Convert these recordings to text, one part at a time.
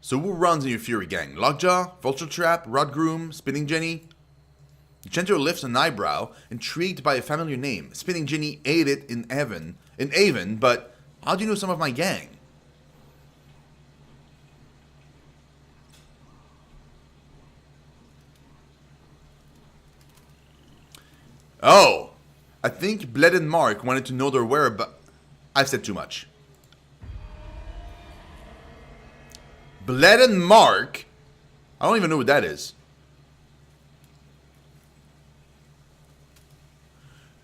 So who runs in your Fury gang? Lockjaw, Vulture Trap, Rodgroom, Spinning Jenny? Gentoo lifts an eyebrow, intrigued by a familiar name. Spinning Jenny ate it in Avon, but how do you know some of my gang? Oh, I think Bled and Mark wanted to know their whereabouts. I've said too much. Bled and Mark? I don't even know what that is.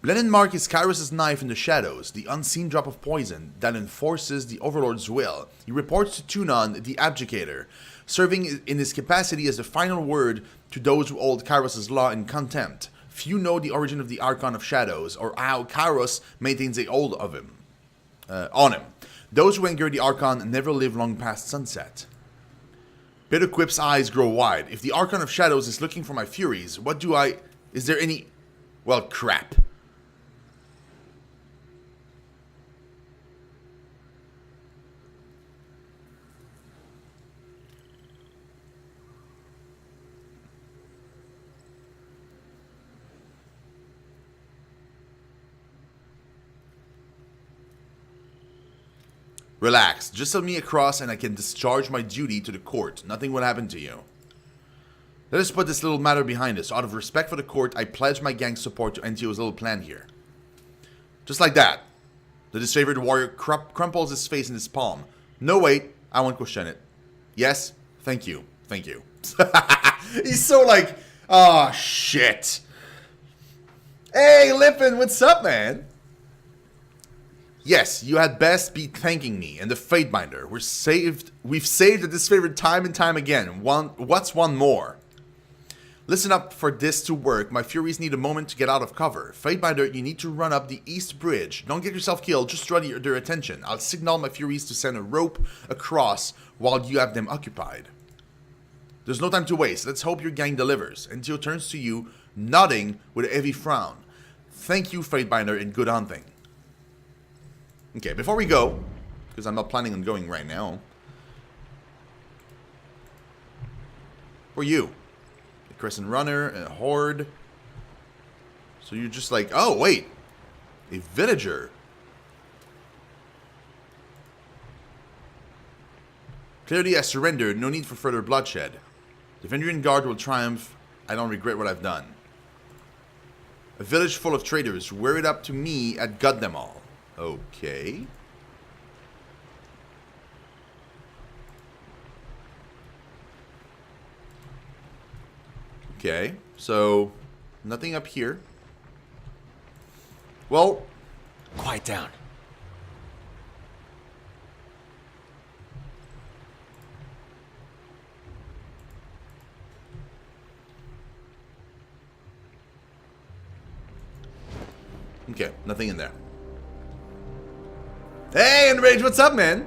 Bled and Mark is Kairos' knife in the shadows, the unseen drop of poison that enforces the Overlord's will. He reports to Tunon, the Abjugator, serving in his capacity as the final word to those who hold Kairos' law in contempt. Few know the origin of the Archon of Shadows, or how Kairos maintains a hold of him, on him. Those who anger the Archon never live long past sunset. Bitterquip's eyes grow wide. If the Archon of Shadows is looking for my furies, what do I... Is there any... Well, crap. Relax. Just send me across and I can discharge my duty to the court. Nothing will happen to you. Let us put this little matter behind us. Out of respect for the court, I pledge my gang's support to NTO's little plan here. Just like that. The disfavored warrior crumples his face in his palm. No, wait. I won't question it. Yes? Thank you. Thank you. He's so like, oh, shit. Hey, Lippin, what's up, man? Yes, you had best be thanking me and the Fatebinder. We've saved the disfavored time and time again. What's one more? Listen up for this to work. My Furies need a moment to get out of cover. Fatebinder, you need to run up the East Bridge. Don't get yourself killed, just draw their attention. I'll signal my Furies to send a rope across while you have them occupied. There's no time to waste. Let's hope your gang delivers. Antio turns to you, nodding with a heavy frown. Thank you, Fatebinder, and good hunting. Okay, before we go, because I'm not planning on going right now. Who are you? A Crescent Runner, a Horde. So you're just like, oh, wait. A Villager. Clearly I surrendered, no need for further bloodshed. The Vendrian Guard will triumph. I don't regret what I've done. A village full of traitors, wear it up to me at gut them all. Okay. Okay, so nothing up here. Well, quiet down. Okay, nothing in there. Hey, Enrage, what's up, man?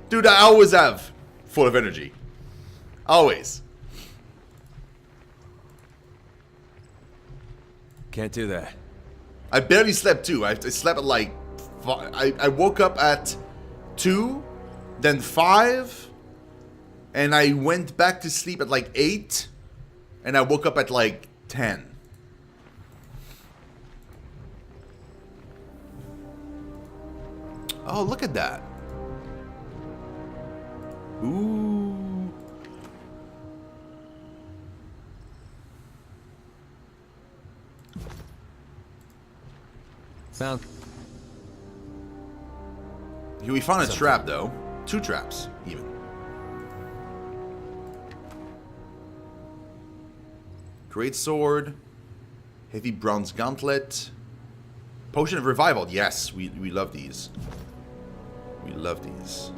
Dude, I always have full of energy. Always. Can't do that. I barely slept too. I slept at like... I woke up at 2, then 5, and I went back to sleep at like 8, and I woke up at like 10. Oh, look at that. Ooh. Found. We found a trap, though. 2 traps, even. Great sword. Heavy bronze gauntlet. Potion of revival. Yes, we love these. We love these.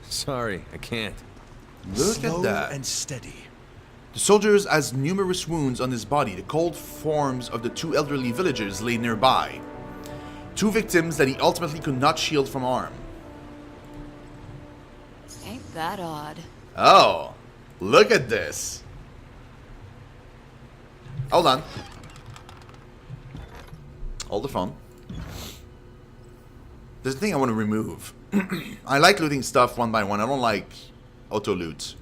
Sorry, I can't. Look Slow at that. and steady. The soldier has numerous wounds on his body. The cold forms of the 2 elderly villagers lay nearby. 2 victims that he ultimately could not shield from harm. Ain't that odd? Oh, look at this. Hold on. All the fun. There's a thing I want to remove. I like looting stuff one by one. I don't like auto loot.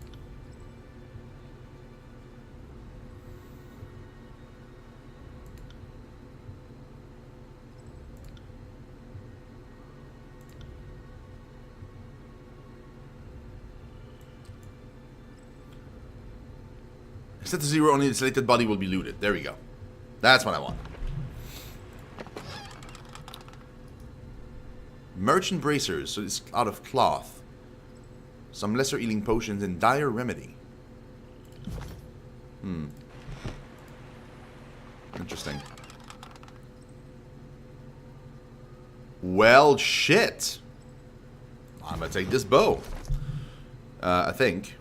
Set to 0, only the selected body will be looted. There we go. That's what I want. Merchant bracers, so it's out of cloth. Some lesser healing potions and dire remedy. Interesting. Well, shit. I'm gonna take this bow. I think.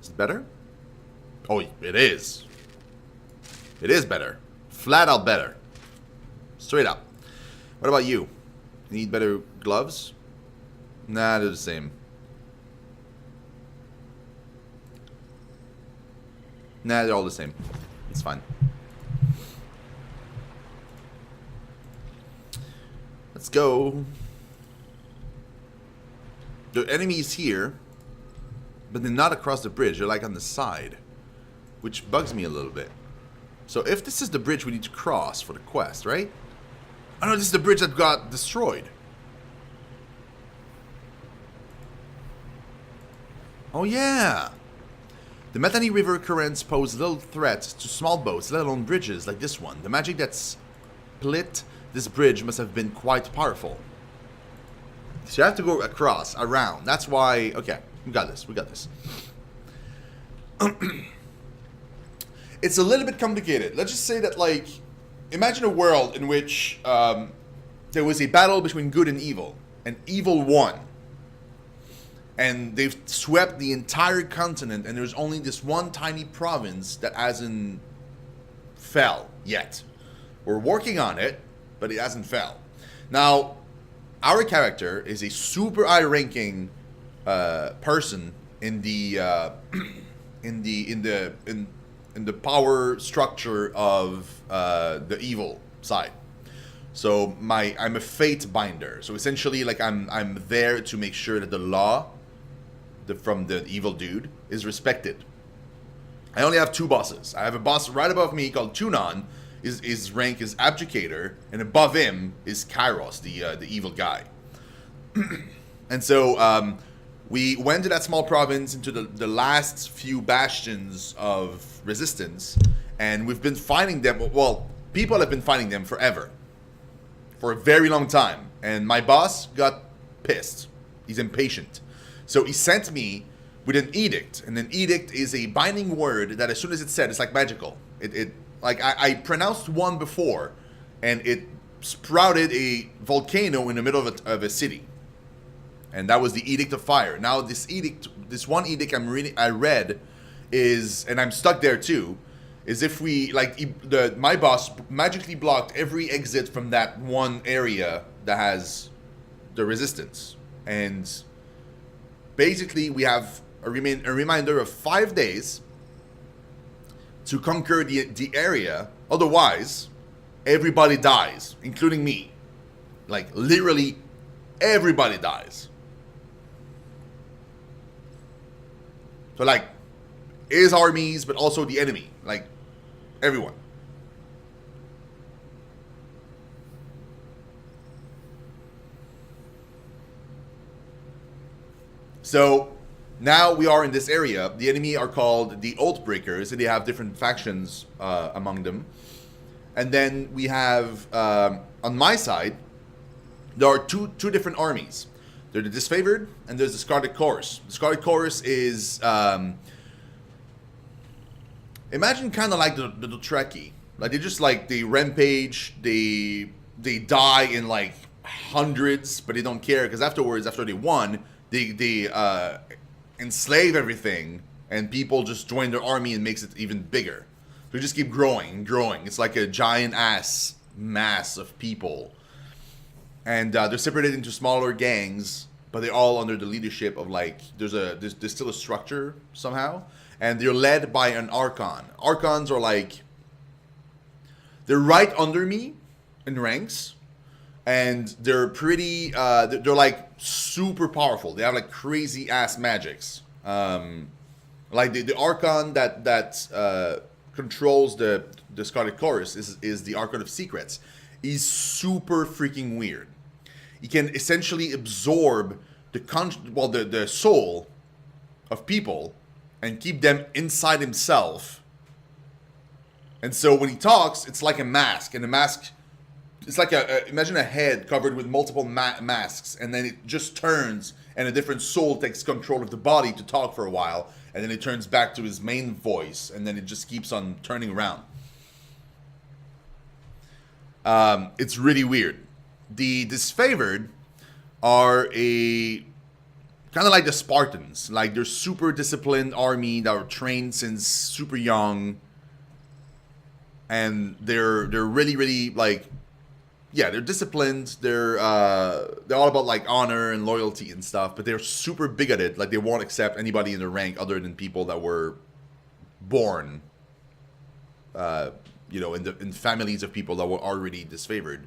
Is it better? Oh, it is. It is better. Flat out better. Straight up. What about you? You need better gloves? Nah, they're the same. Nah, they're all the same. It's fine. Let's go. The enemies here, but they're not across the bridge. They're like on the side, which bugs me a little bit. So if this is the bridge we need to cross for the quest, right? Oh no, this is the bridge that got destroyed. Oh yeah. The Methany River currents pose little threats to small boats, let alone bridges like this one. The magic that split this bridge must have been quite powerful. So you have to go across, around. That's why... Okay, we got this, we got this. It's a little bit complicated. Let's just say that, like, imagine a world in which there was a battle between good and evil evil won. And they've swept the entire continent, and there's only this one tiny province that hasn't fell yet. We're working on it, but it hasn't fell. Now, our character is a super high-ranking person in the in the power structure of the evil side. So I'm a fate binder. So essentially, like I'm there to make sure that the law from the evil dude is respected. I only have two bosses. I have a boss right above me called Tunon. His rank is Abjugator, and above him is Kairos, the evil guy. And so we went to that small province, into the last few bastions of resistance, and we've been fighting them. Well, people have been fighting them forever, for a very long time. And my boss got pissed. He's impatient. So he sent me with an edict, and an edict is a binding word that as soon as it's said, it's like magical. Like I pronounced one before, and it sprouted a volcano in the middle of a city. And that was the Edict of Fire. Now this one edict I read is, and I'm stuck there too, is if we, like, my boss magically blocked every exit from that one area that has the resistance. And basically we have a reminder of 5 days to conquer the area. Otherwise, everybody dies, including me. Like, literally everybody dies. So, like, his armies, but also the enemy. Like, everyone. So, now we are in this area. The enemy are called the Oathbreakers, and they have different factions among them. And then we have, on my side, there are two different armies. They're the Disfavored, and there's the Scarlet Chorus. The Scarlet Chorus is, imagine kind of like the Dothraki. Like, they rampage, they die in, like, hundreds, but they don't care, because afterwards, after they won, they enslave everything, and people just join their army and makes it even bigger. So they just keep growing and growing. It's like a giant ass mass of people. And they're separated into smaller gangs, but they're all under the leadership of, like, there's still a structure somehow. And they're led by an Archon. Archons are like, they're right under me in ranks, and they're pretty. They're like super powerful. They have like crazy ass magics. Like the Archon that controls the Scarlet Chorus is the Archon of Secrets. He's super freaking weird. He can essentially absorb the soul of people and keep them inside himself. And so when he talks, it's like a mask, and the mask, it's like imagine a head covered with multiple masks, and then it just turns, and a different soul takes control of the body to talk for a while, and then it turns back to his main voice, and then it just keeps on turning around. It's really weird. The disfavored are a kind of like the Spartans. Like, they're super disciplined army that were trained since super young, and they're really, really, like, yeah, they're disciplined. They're all about like honor and loyalty and stuff, but they're super bigoted. Like, they won't accept anybody in their rank other than people that were born, in families of people that were already disfavored.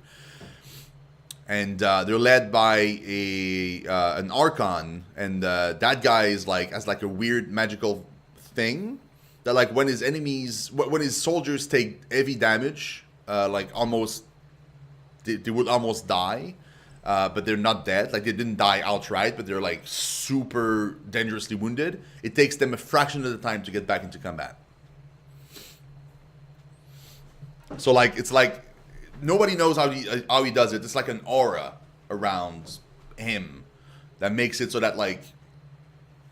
And they're led by an Archon, and that guy is has a weird magical thing that, like, when his soldiers take heavy damage, they would almost die, but they're not dead. Like, they didn't die outright, but they're like super dangerously wounded. It takes them a fraction of the time to get back into combat. So like, it's like nobody knows how he does it. It's like an aura around him that makes it so that, like,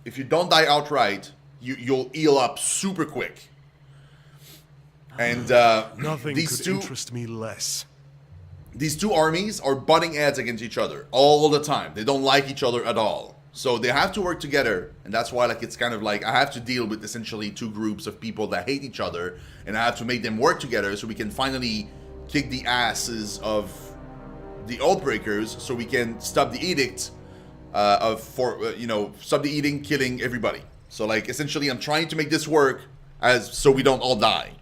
if you don't die outright, you'll heal up super quick. And nothing could interest me less. These two armies are butting heads against each other all the time. They don't like each other at all. So they have to work together, and that's why, like, it's kind of like I have to deal with essentially two groups of people that hate each other, and I have to make them work together so we can finally kick the asses of the Oathbreakers, so we can stop the edict stop the eating, killing everybody. So, like, essentially, I'm trying to make this work so we don't all die.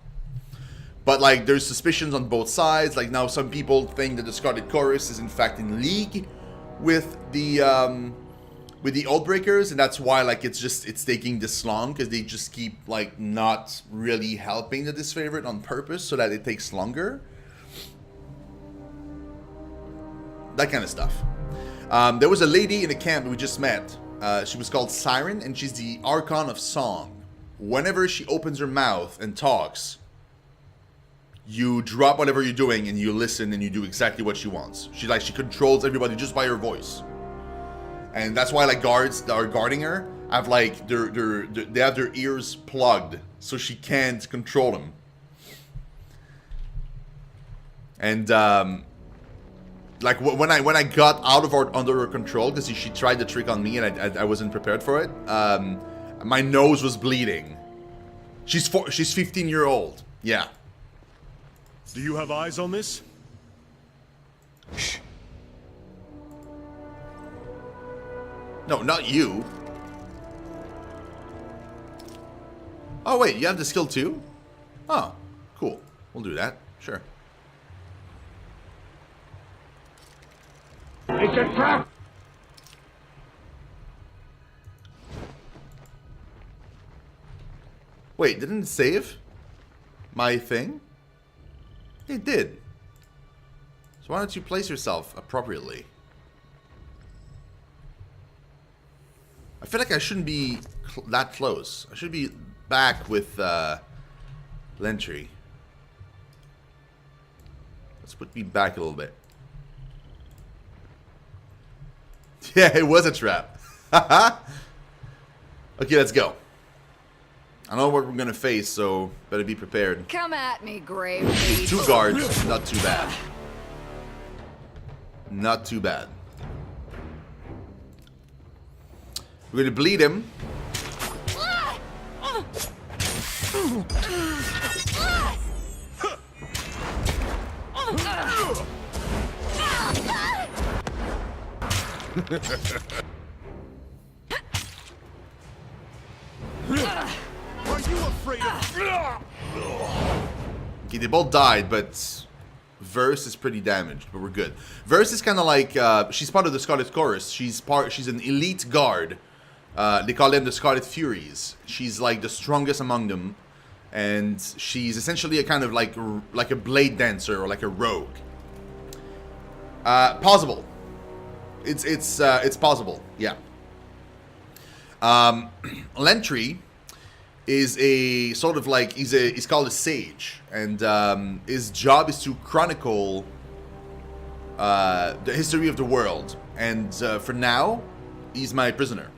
But, like, there's suspicions on both sides. Like, now some people think that the Scarlet Chorus is in fact in league with the Oathbreakers, and that's why, like, it's taking this long, because they just keep, like, not really helping the disfavored on purpose so that it takes longer. That kind of stuff. There was a lady in a camp that we just met. She was called Siren, and she's the Archon of Song. Whenever she opens her mouth and talks, you drop whatever you're doing and you listen and you do exactly what she wants. She controls everybody just by her voice. And that's why, like, guards that are guarding her have, like, they have their ears plugged so she can't control them. And like, when I got out of under her control, because she tried the trick on me and I wasn't prepared for it, my nose was bleeding. She's 15-year-old. Yeah. Do you have eyes on this? Shh. No, not you. Oh, wait, you have the skill too? Oh, cool. We'll do that. Sure. It's a trap! Wait, didn't it save my thing? It did. So why don't you place yourself appropriately? I feel like I shouldn't be that close. I should be back with Lentry. Let's put me back a little bit. Yeah, it was a trap. Okay, let's go. I know what we're gonna face, so better be prepared. Come at me, grave. Two guards, not too bad. Not too bad. We're gonna bleed him. Are you afraid of? Okay, they both died, but Verse is pretty damaged, but we're good. Verse is kind of like she's part of the Scarlet Chorus. She's an elite guard. They call them the Scarlet Furies. She's like the strongest among them, and she's essentially a kind of like a blade dancer or like a rogue. Possible. It's possible. Yeah. Lentry is a sort of like he's called a sage, and his job is to chronicle the history of the world. And for now, he's my prisoner.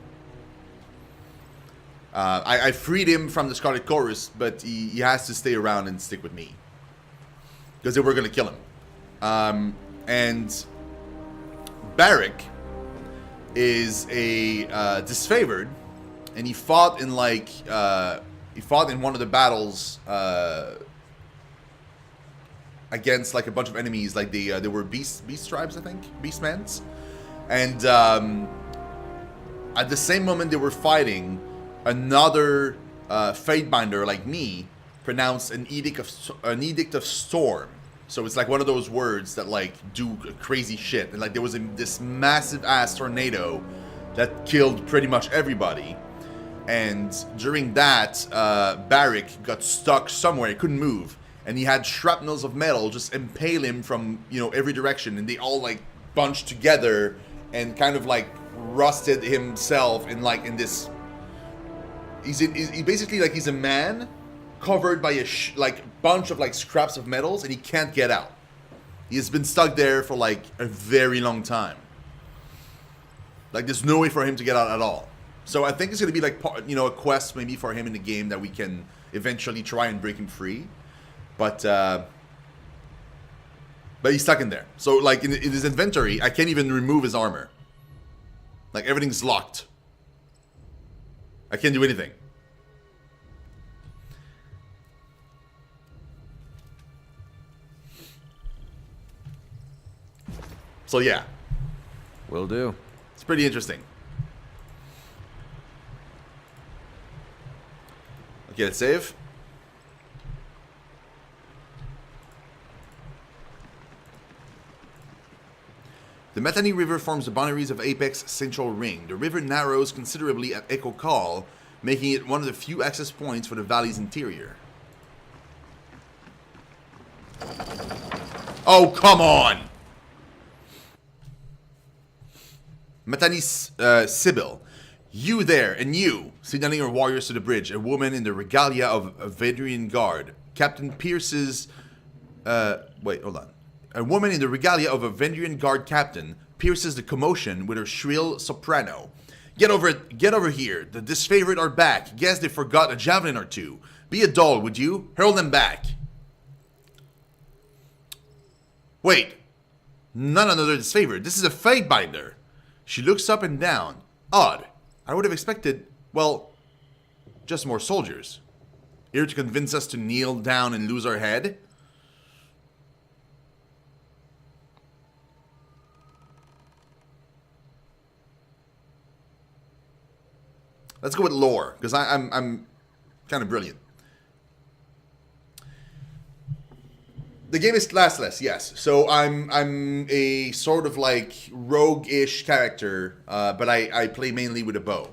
I freed him from the Scarlet Chorus, but he has to stay around and stick with me because they were gonna kill him. And Barrick is a disfavored. And he fought in like one of the battles against like a bunch of enemies. Like they were beast tribes, I think, beastmans. And at the same moment they were fighting, another Fatebinder like me pronounced an edict of storm. So it's like one of those words that like do crazy shit. And like there was this massive ass tornado that killed pretty much everybody. And during that, Barrick got stuck somewhere. He couldn't move. And he had shrapnels of metal just impale him from, every direction. And they all, like, bunched together and kind of, like, rusted himself in this... He's basically, like, he's a man covered by a, bunch of, like, scraps of metals. And he can't get out. He has been stuck there for, like, a very long time. Like, there's no way for him to get out at all. So I think it's going to be like, a quest maybe for him in the game that we can eventually try and break him free. But he's stuck in there. So like in his inventory, I can't even remove his armor. Like everything's locked. I can't do anything. So yeah. Will do. It's pretty interesting. Okay, let's save. The Metany River forms the boundaries of Apex Central Ring. The river narrows considerably at Echo Call, making it one of the few access points for the valley's interior. Oh, come on! Metany Sibyl. You there, and you, signaling your warriors to the bridge, a woman in the regalia of a Vedrian guard. Captain Pierce's... wait, hold on. A woman in the regalia of a Vendrian guard captain pierces the commotion with her shrill soprano. Get over here. The disfavored are back. Guess they forgot a javelin or two. Be a doll, would you? Hurl them back. Wait. None another disfavored. This is a Fatebinder. She looks up and down. Odd. I would have expected, well, just more soldiers. Here to convince us to kneel down and lose our head? Let's go with lore, because I'm kind of brilliant. The game is classless, yes. So I'm a sort of like rogue-ish character, but I play mainly with a bow.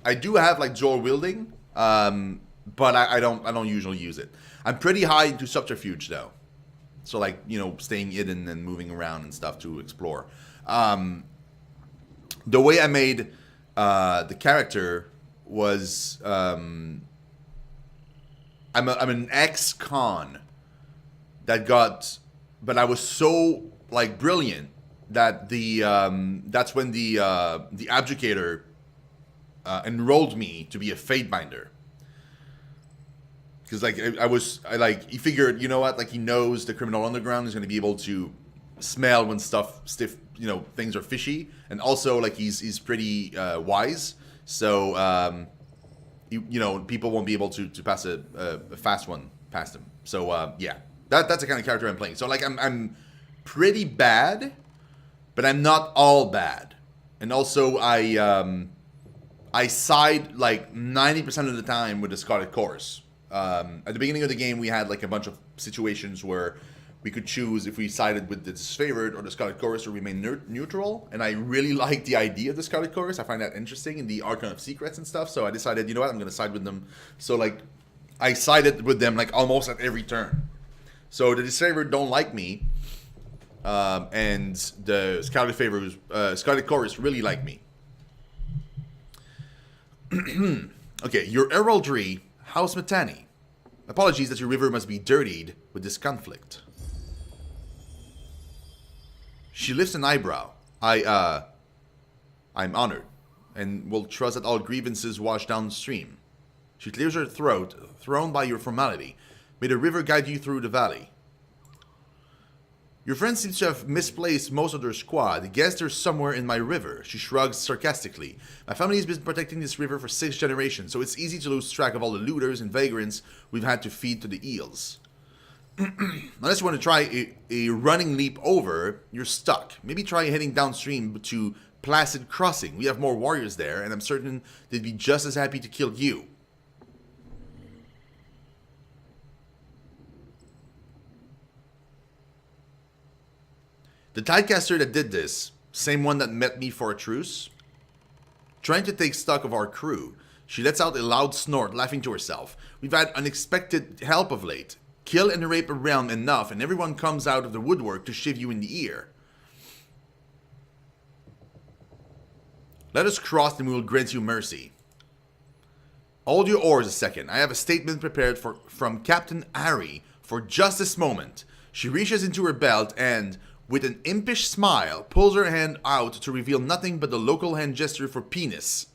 I do have like dual wielding, but I don't usually use it. I'm pretty high into subterfuge though, so like staying hidden and moving around and stuff to explore. The way I made the character was I'm an ex-con that got, but I was so like brilliant that that's when the abjugator enrolled me to be a Fatebinder. Because like he figured, you know what, like he knows the criminal underground is going to be able to smell when things are fishy, and also like he's pretty wise, so people won't be able to pass a fast one past him. So yeah, that's the kind of character I'm playing. So like I'm pretty bad, but I'm not all bad, and also I side like 90% of the time with the Scarlet Chorus. At the beginning of the game, we had like a bunch of situations where we could choose if we sided with the disfavored or the Scarlet Chorus or remain neutral. And I really like the idea of the Scarlet Chorus. I find that interesting in the Archon of Secrets and stuff. So I decided, you know what, I'm going to side with them. So, like, I sided with them, like, almost at every turn. So the disfavored don't like me. And the Scarlet Chorus really like me. Okay, your heraldry, House Matani. Apologies that your river must be dirtied with this conflict. She lifts an eyebrow. I'm honored, and will trust that all grievances wash downstream. She clears her throat, thrown by your formality. May the river guide you through the valley. Your friend seems to have misplaced most of their squad. Guess they're somewhere in my river. She shrugs sarcastically. My family has been protecting this river for 6 generations, so it's easy to lose track of all the looters and vagrants we've had to feed to the eels. Unless you want to try a running leap over, you're stuck. Maybe try heading downstream to Placid Crossing. We have more warriors there, and I'm certain they'd be just as happy to kill you. The Tidecaster that did this, same one that met me for a truce, trying to take stock of our crew, she lets out a loud snort, laughing to herself. We've had unexpected help of late. Kill and rape a realm enough, and everyone comes out of the woodwork to shiv you in the ear. Let us cross and we will grant you mercy. Hold your oars a second. I have a statement prepared from Captain Harry for just this moment. She reaches into her belt and, with an impish smile, pulls her hand out to reveal nothing but the local hand gesture for penis.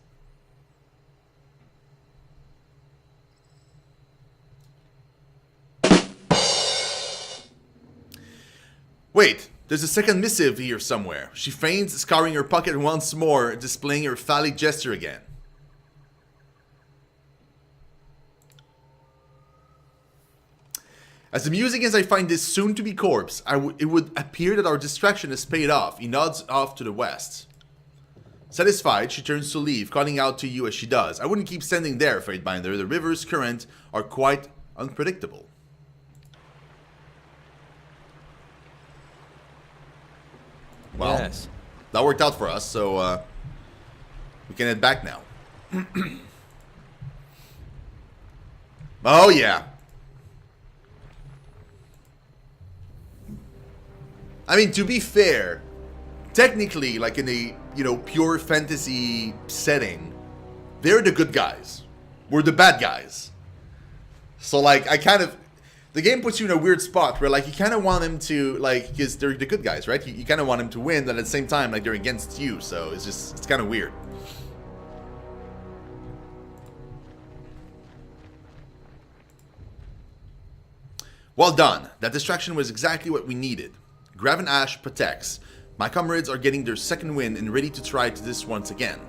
Wait, there's a second missive here somewhere. She feigns scouring her pocket once more, displaying her phallic gesture again. As amusing as I find this soon-to-be corpse, it would appear that our distraction has paid off. He nods off to the west. Satisfied, she turns to leave, calling out to you as she does. I wouldn't keep standing there, Fatebinder. The river's current are quite unpredictable. Well, yes. That worked out for us, so we can head back now. Oh, yeah. I mean, to be fair, technically, like in a, pure fantasy setting, they're the good guys. We're the bad guys. So, like, the game puts you in a weird spot where, like, you kind of want them to, like, because they're the good guys, right? You kind of want them to win, but at the same time, like, they're against you, so it's kind of weird. Well done. That distraction was exactly what we needed. Graven Ash protects. My comrades are getting their second win and ready to try this once again.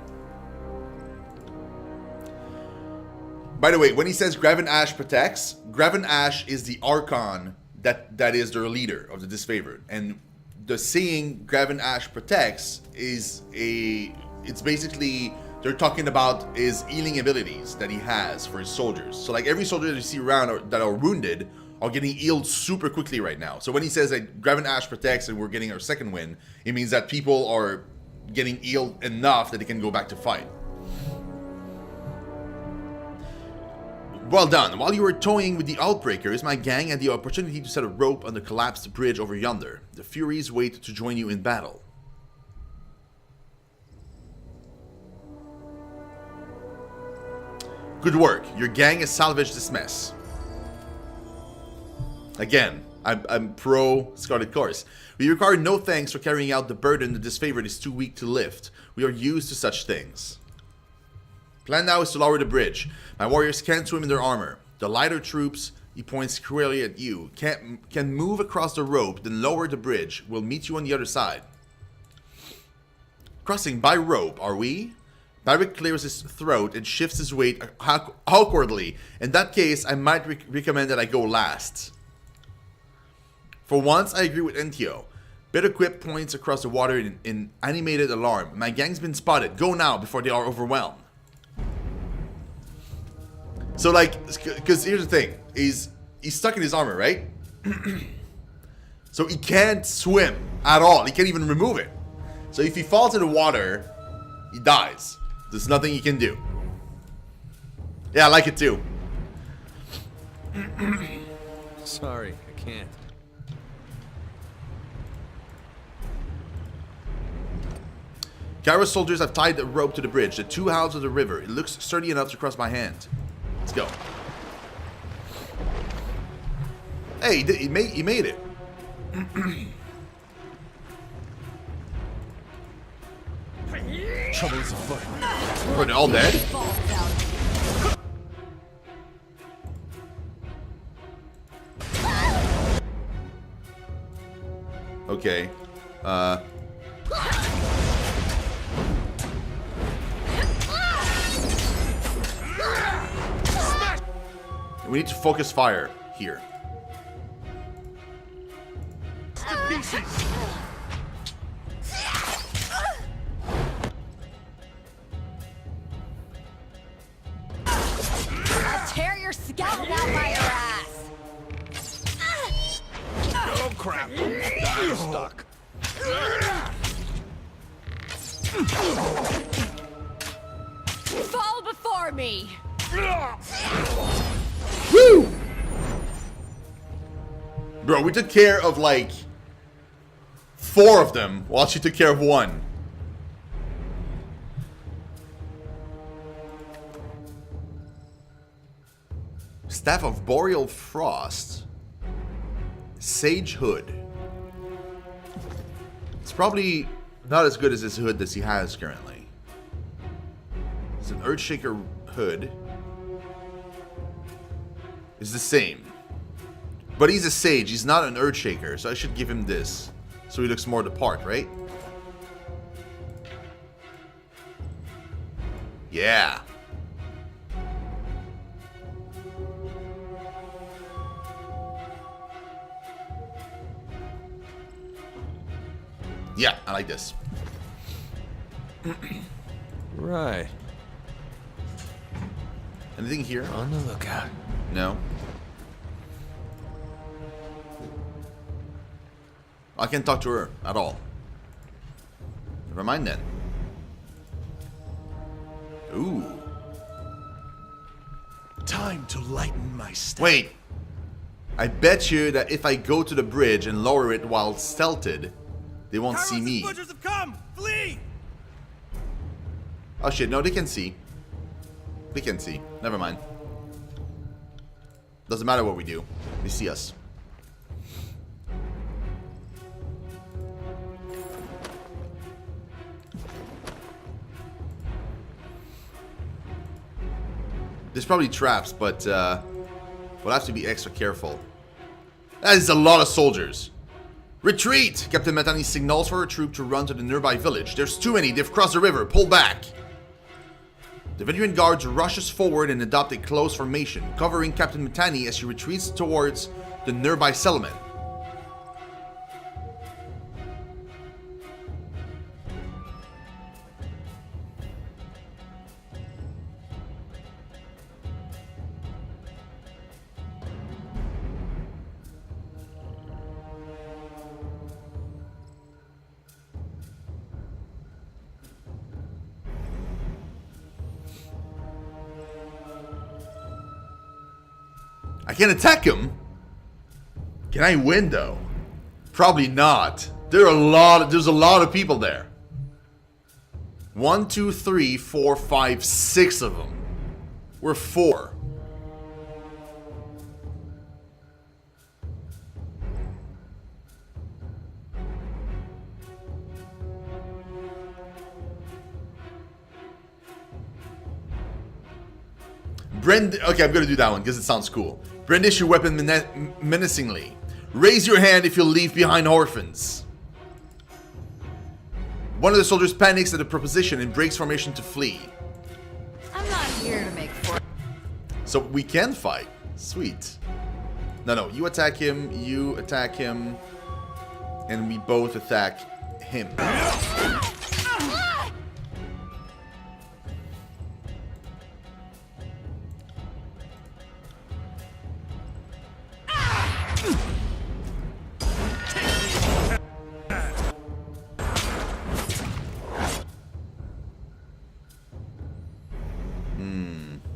By the way, when he says Graven Ash protects, Graven Ash is the Archon that is their leader of the disfavored. And the saying Graven Ash protects it's basically, they're talking about his healing abilities that he has for his soldiers. So like every soldier that you see around that are wounded are getting healed super quickly right now. So when he says that Graven Ash protects and we're getting our second win, it means that people are getting healed enough that they can go back to fight. Well done. While you were toying with the Outbreakers, my gang had the opportunity to set a rope on the collapsed bridge over yonder. The Furies wait to join you in battle. Good work. Your gang has salvaged this mess. Again, I'm pro Scarlet Chorus. We require no thanks for carrying out the burden the disfavored is too weak to lift. We are used to such things. Plan now is to lower the bridge. My warriors can't swim in their armor. The lighter troops, he points cruelly at you, can move across the rope, then lower the bridge. We'll meet you on the other side. Crossing by rope, are we? Barrick clears his throat and shifts his weight awkwardly. In that case, I might recommend that I go last. For once, I agree with Entio. Bitterquip points across the water in animated alarm. My gang's been spotted. Go now before they are overwhelmed. So, like, because here's the thing. He's stuck in his armor, right? So he can't swim at all. He can't even remove it. So if he falls in the water, he dies. There's nothing he can do. Yeah, I like it too. Sorry, I can't. Kairos soldiers have tied a rope to the bridge. The two halves of the river. It looks sturdy enough to cross my hand. Let's go. Hey, he made it. Trouble is afoot. Are they all dead? Okay. We need to focus fire here. I'll tear your scalp out by your ass. Oh crap! I'm stuck. Fall before me. Woo! Bro, we took care of like 4 of them while she took care of 1. Staff of Boreal Frost. Sage Hood. It's probably not as good as this hood that he has currently. It's an Earthshaker hood. It's the same. But he's a sage, he's not an Earthshaker, so I should give him this. So he looks more the part, right? Yeah. Yeah, I like this. Right. Anything here? On the lookout. No. I can't talk to her at all. Never mind then. Ooh. Time to lighten my step. Wait. I bet you that if I go to the bridge and lower it while stealthed, they won't see me. Butchers have come! Flee! Oh shit, no, they can see. They can see. Never mind. Doesn't matter what we do. They see us. There's probably traps, but we'll have to be extra careful. That is a lot of soldiers. Retreat! Captain Matani signals for a troop to run to the nearby village. There's too many. They've crossed the river. Pull back. The veteran guards rushes forward and adopt a close formation, covering Captain Matani as she retreats towards the nearby settlement. I can attack him. Can I win though? Probably not. There's a lot of people there. 1, 2, 3, 4, 5, 6 of them. We're 4. Okay, I'm gonna do that one because it sounds cool. Brandish your weapon menacingly. Raise your hand if you'll leave behind orphans. One of the soldiers panics at the proposition and breaks formation to flee. I'm not here to make So we can fight. Sweet. No, you attack him, and we both attack him.